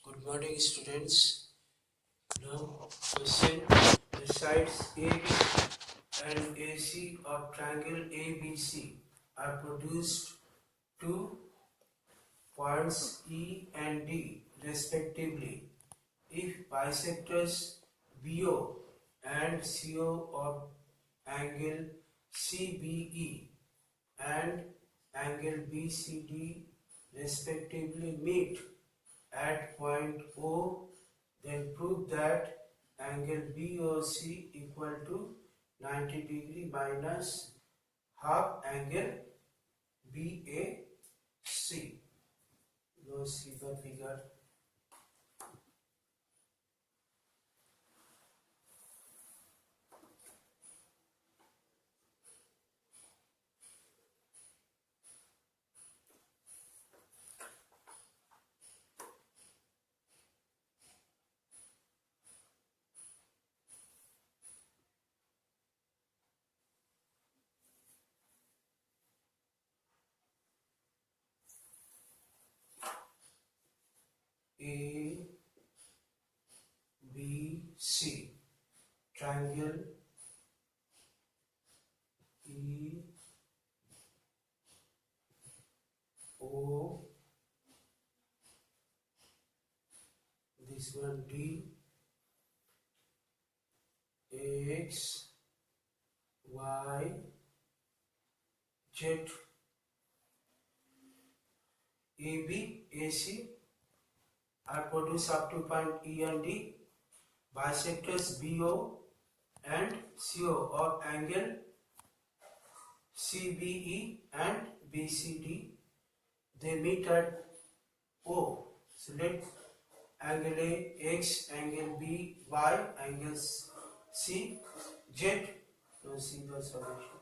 Good morning, students. Now, question: the sides AB and AC of triangle ABC are produced to points E and D respectively. If bisectors BO and CO of angle CBE and angle BCD respectively meet at point O, then prove that angle BOC equal to 90 degree minus half angle BAC. Now see the figure. A, B, C. Triangle E, O, this one D, X, Y, Z. AB, AC are produced up to point E and D. Bisectors BO and CO of angle CBE and BCD, they meet at O. Select angle A, X, angle B, Y, angle C, Z. Now see the solution.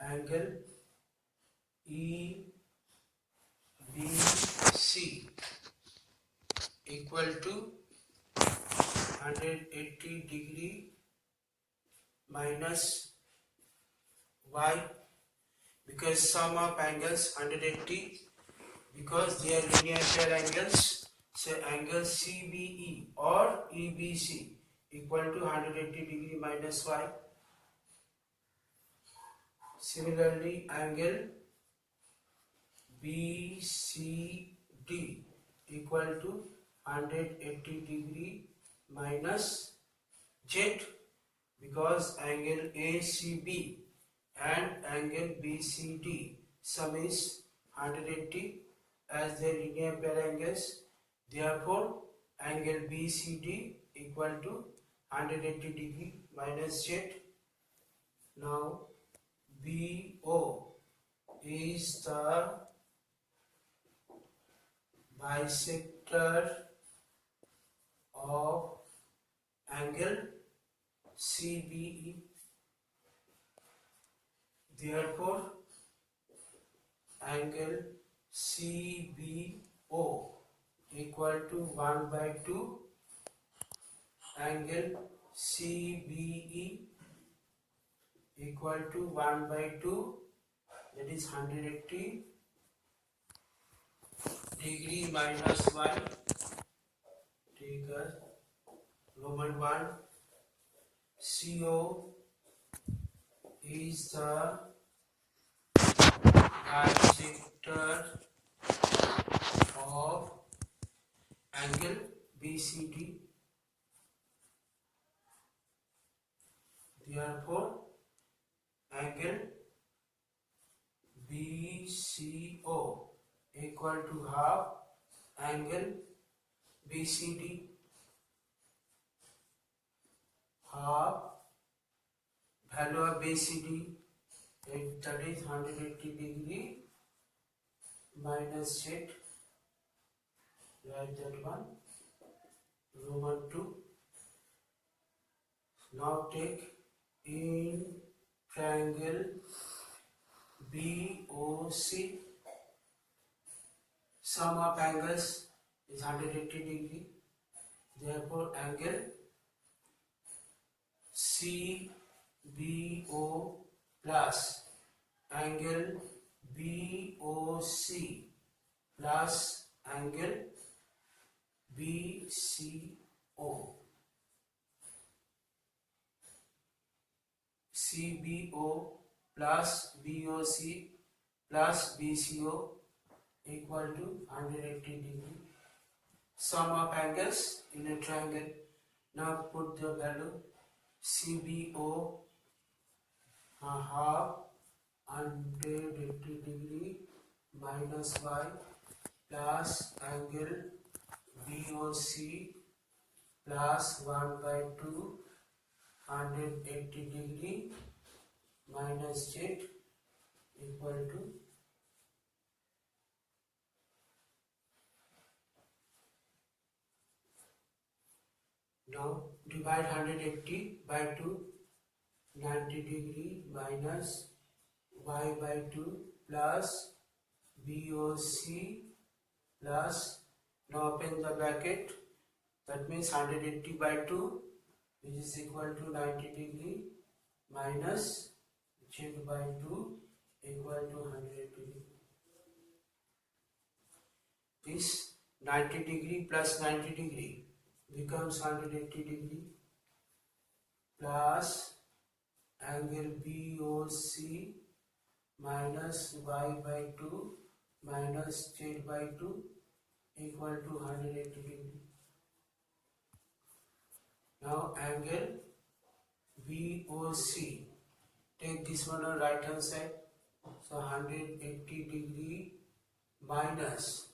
Angle EBC equal to 180 degree minus Y, because sum of angles 180, because they are linear pair angles. So angle CBE or EBC equal to 180 degree minus Y. Similarly, angle BCD equal to 180 degree minus Z, because angle ACB and angle BCD sum is 180 as their linear pair angles. Therefore, angle BCD equal to 180 degree minus Z. Now, BO is the bisector of angle CBE. Therefore, angle CBO equal to 1 by 2 angle CBE equal to 1 by 2, that is 180 degree minus 1. Take a Roman 1. CO is the bisector of angle BCD. Therefore, angle BCO equal to half angle BCD, half value of BCD, that is 180 degree minus Z. Write that one. Roman 2. Now take in triangle BOC, sum of angles is 180 degree. Therefore, angle CBO plus angle BOC plus angle BCO. CBO plus BOC plus BCO equal to 180 degree. Sum of angles in a triangle. Now put the value CBO half 180 degree minus y plus angle BOC plus 1 by 2 180 degree minus z equal to now divide 180 by 2 90 degree minus y by 2 plus BOC plus now open the bracket, that means 180 by 2 which is equal to 90 degree minus z by 2 equal to 180 degree. This 90 degree plus 90 degree becomes 180 degree plus angle BOC minus y by 2 minus z by 2 equal to 180 degree. Now angle BOC, take this one on right hand side, so 180 degree minus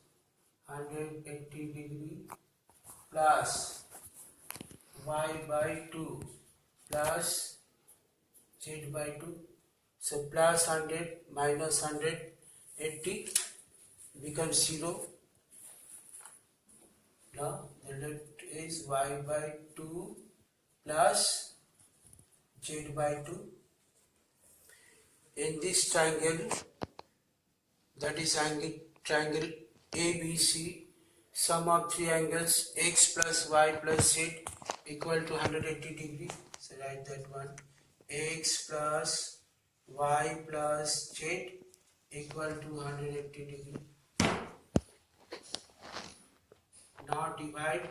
180 degree plus y by 2 plus z by 2, so plus 100 minus 180 becomes 0. Now the left is y by 2 plus z by 2. In this triangle, that is triangle ABC, sum of three angles x plus y plus z equal to 180 degree. So write that one, x plus y plus z equal to 180 degree. Now divide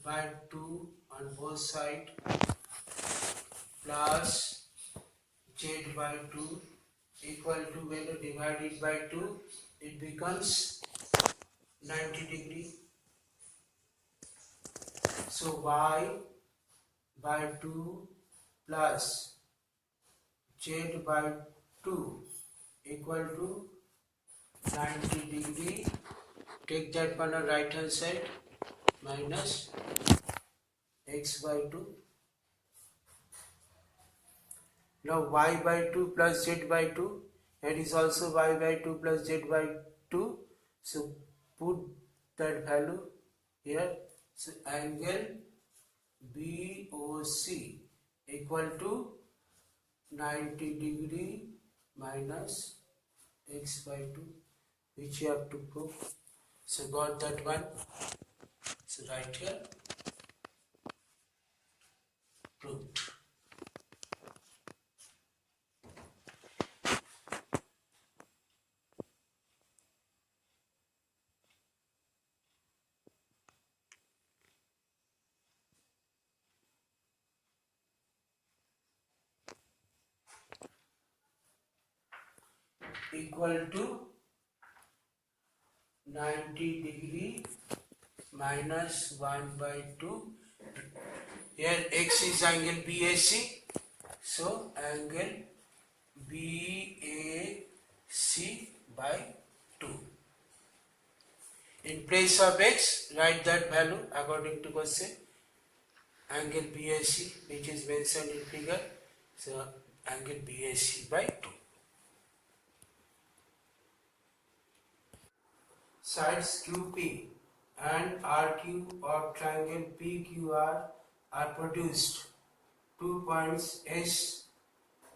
by 2 on both sides plus z by 2 equal to, when you divide it by 2 it becomes 90 degree. So y by 2 plus z by 2 equal to 90 degree. Take that one on right hand side minus x by 2. Now y by 2 plus z by 2, and is also y by 2 plus z by 2. So put that value here. So angle BOC equal to 90 degree minus x by 2, which you have to prove. So got that one. So right here, proved. Equal to 90 degree minus 1 by 2. Here x is angle BAC, so angle BAC by 2. In place of x, write that value according to question. Angle BAC, which is mentioned in figure, so angle BAC by 2. Sides QP and RQ of triangle PQR are produced. 2 points S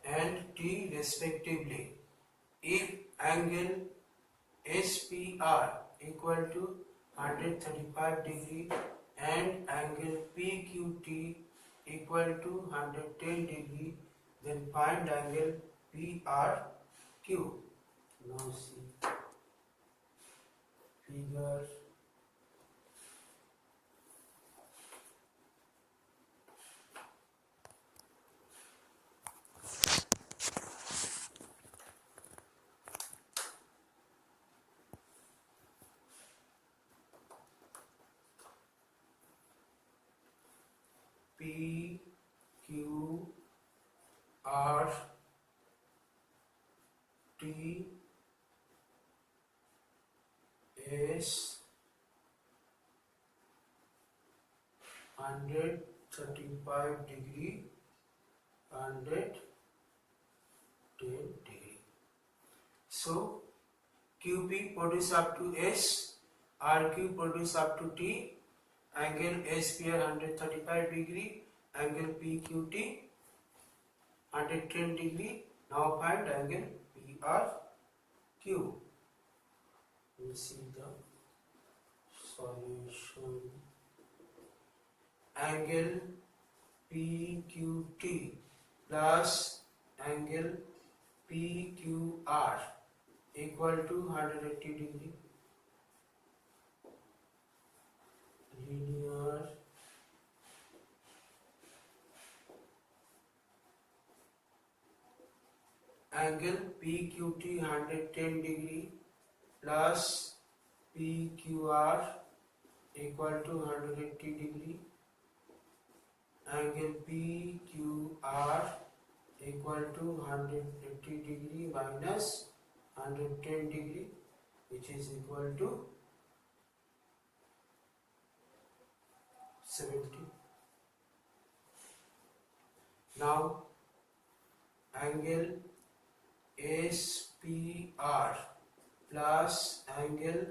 and T respectively. If angle SPR equal to 135 degree and angle PQT equal to 110 degree, then find angle PRQ. Now see figure. P, Q, R, T, S, 135 degree, 110 degree. So QP produce up to S, RQ produce up to T, angle SPR 135 degree, angle PQT 110 degree. Now find angle PRQ. We see the solution. Angle PQT plus angle PQR equal to 180 degree. Linear angle PQT 110 degree plus PQR equal to 180 degree. Angle PQR equal to 180 degree minus 110 degree, which is equal to 70. Now angle SPR plus angle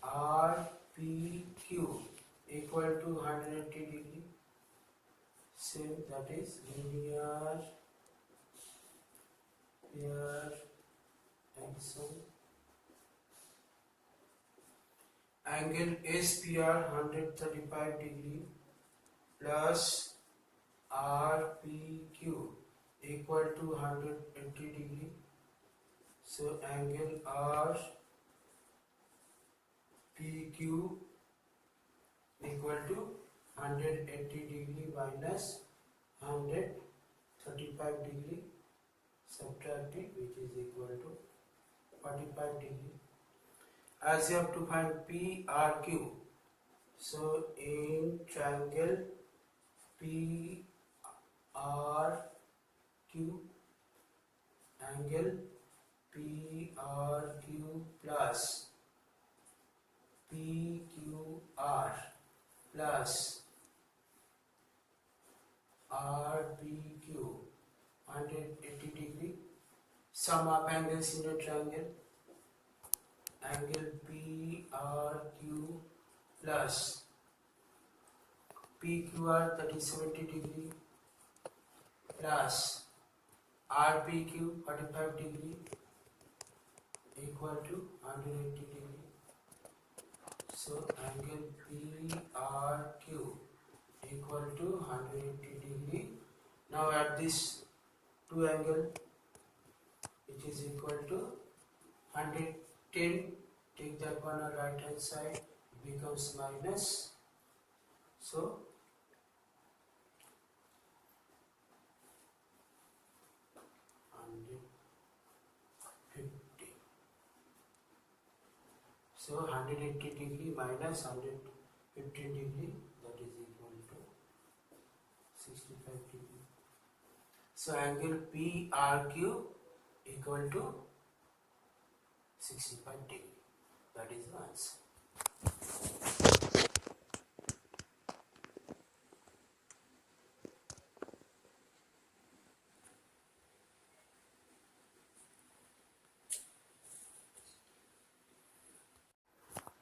RPQ equal to 180 degree. Same, that is linear pair action. Angle SPR 135 degree plus RPQ equal to 180 degree. So angle RPQ equal to 180 degree minus 135 degree, subtracted, which is equal to 45 degree. As you have to find PRQ, so in triangle PRQ, angle PRQ plus PQR plus RPQ 180 degree. Sum of angles in a triangle. Angle PRQ plus PQR, that is 70 degree, plus RPQ 45 degree equal to 180 degree. So angle PRQ equal to 180 degree. Now at this two angle, which is equal to 110, take that one on right hand side, it becomes minus. So 150. So 180 degree minus 150 degree, that is equal to 65 degree. So angle PRQ equal to 65 degree. That is the answer.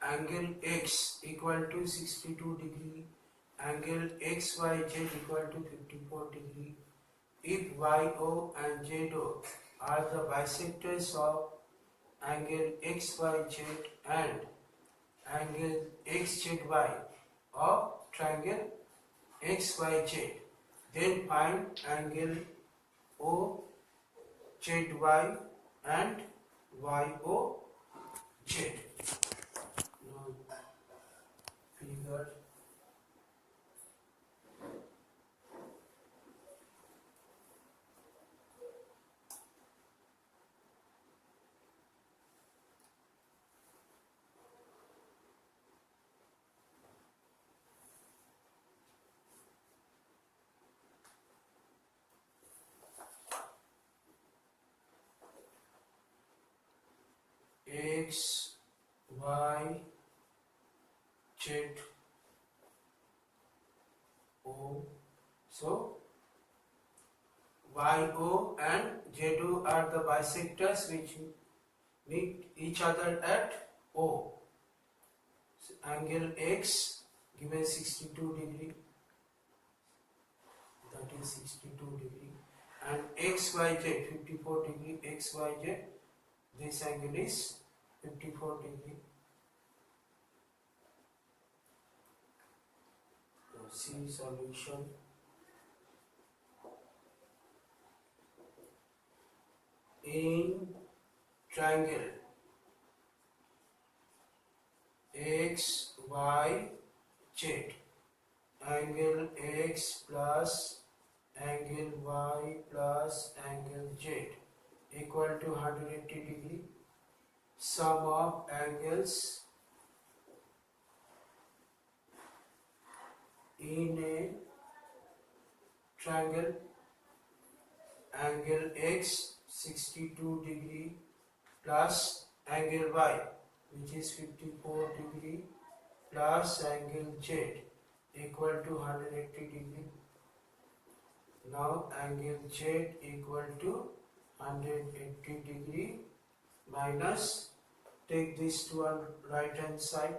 Angle X equal to 62 degree. Angle XYZ equal to 54 degree. If YO and ZO are the bisectors of angle XYZ and angle XZY of triangle XYZ, then find angle ZY and YOZ. Now figure X, Y, Z, O. So YO and ZO are the bisectors which meet each other at O. So angle X given 62 degree, that is 62 degree, and XYZ 54 degree, XYZ, this angle is 54 degree. So see solution. In triangle X, Y, Z, angle X plus angle Y plus angle Z equal to 180 degree. Sum of angles in a triangle, angle X 62 degree plus angle Y which is 54 degree plus angle Z equal to 180 degree. Now angle Z equal to 180 degree minus, take this to on right hand side.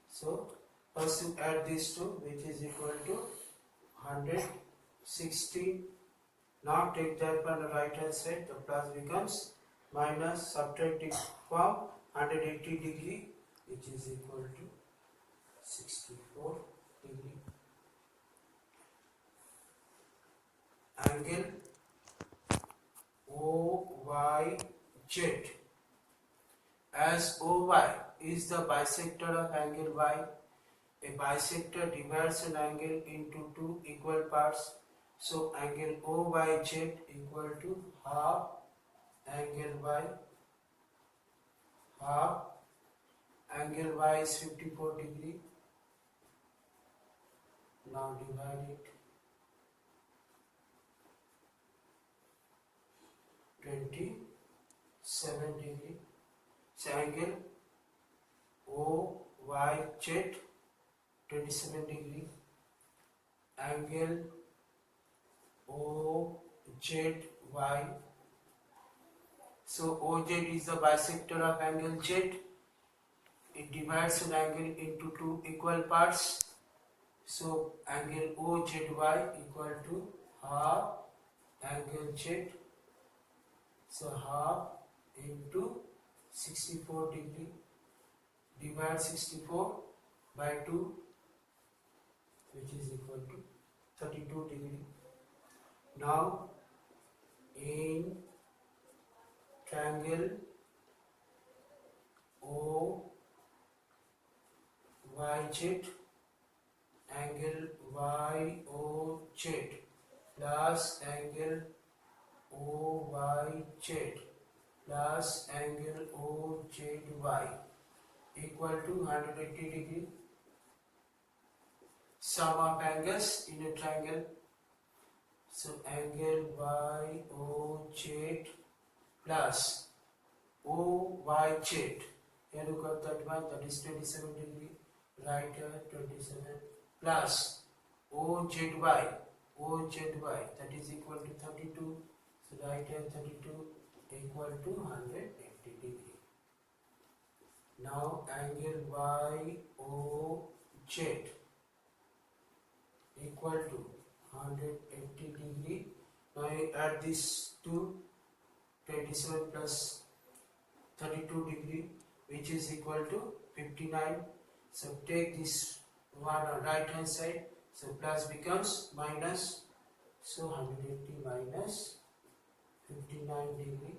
So first you add these two, which is equal to 160. Now take that on the right hand side, the plus becomes minus, subtracting from 180 degree, which is equal to 64 degree. Angle OYZ, as OY is the bisector of angle Y, a bisector divides an angle into two equal parts. So angle OYZ equal to half angle Y, half angle Y is 54 degree. Now divide it. 27 degree. So angle OYZ 27 degree. Angle OZY. So OZ is the bisector of angle Z. It divides an angle into two equal parts. So angle OZY equal to half angle Z. So half into 64 degree. Divide 64 by 2, which is equal to 32 degree. Now in triangle OYZ, angle YOZ plus angle OYZ plus angle OZY equal to 180 degree. Sum of angles in a triangle. So angle YOZ plus OYZ, here you got that one, that is 27 degree, right here 27, plus OZY, that is equal to 32, so right here 32 equal to 180 degree. Now angle YOZ equal to 180 degree. Now you add this to 27 plus 32 degree, which is equal to 59. So take this one on right hand side, so plus becomes minus, so 180 minus 59 159 degree.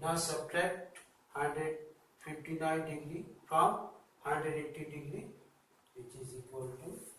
Now subtract 159 degree from 180 degree, which is equal to